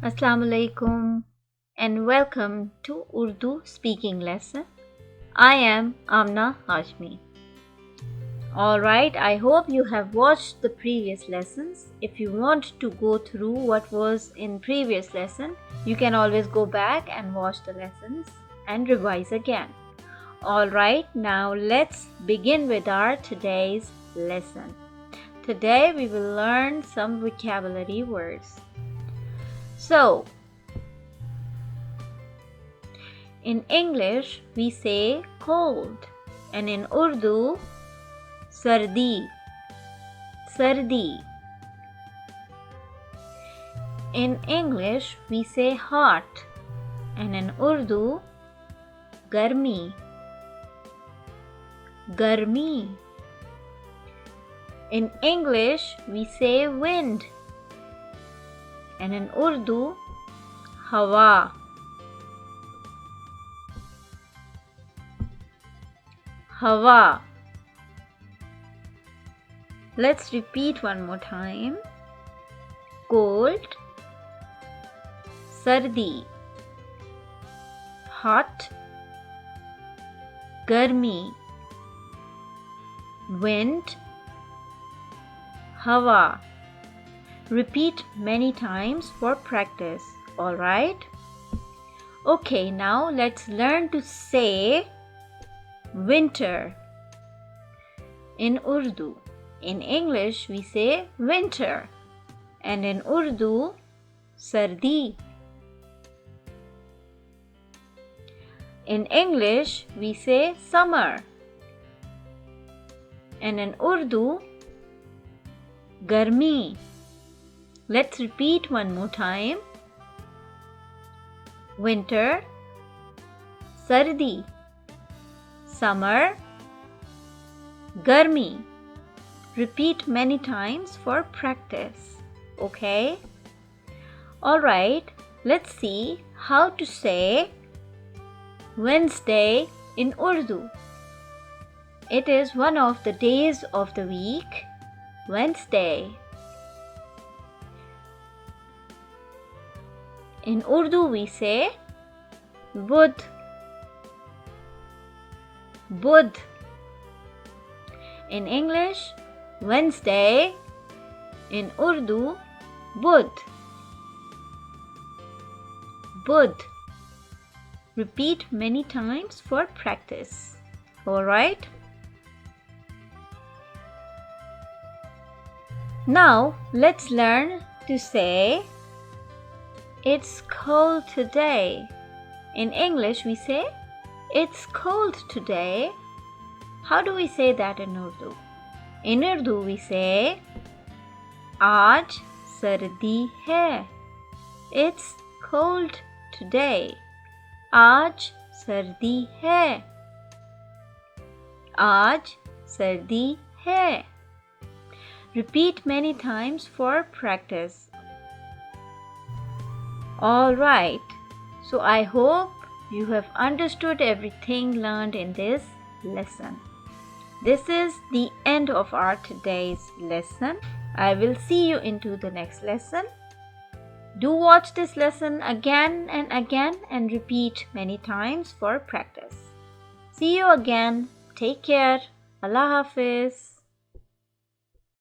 Assalamu alaikum and welcome to Urdu Speaking Lesson. I am Amna Hashmi. Alright, I hope you have watched the previous lessons. If you want to go through what was in previous lesson, you can always go back and watch the lessons and revise again. Alright, now let's begin with our today's lesson. Today we will learn some vocabulary words. So, in English we say cold and in Urdu sardi. In English we say hot and in Urdu garmi. In English we say wind and in Urdu hawa. Let's repeat one more time. Cold, sardi, hot, garmi, wind, hawa. Repeat many times for practice, alright? Okay, now let's learn to say winter in Urdu. In English we say winter and in Urdu sardi. In English we say summer and in Urdu garmi. Let's repeat one more time. Winter, sardi, summer, garmi. Repeat many times for practice. Okay? Alright, let's see how to say Wednesday in Urdu. It is one of the days of the week, Wednesday. In Urdu we say Budh. In English, Wednesday. In Urdu, Budh. Repeat many times for practice. Alright? Now let's learn to say it's cold today. In English we say it's cold today. How do we say that in Urdu? In Urdu we say Aaj sardi hai. It's cold today. Aaj sardi hai. Aaj sardi hai. Repeat many times for practice. Alright, so I hope you have understood everything learned in this lesson. This is the end of our today's lesson. I will see you into the next lesson. Do watch this lesson again and repeat many times for practice. See you again. Take care. Allah Hafiz.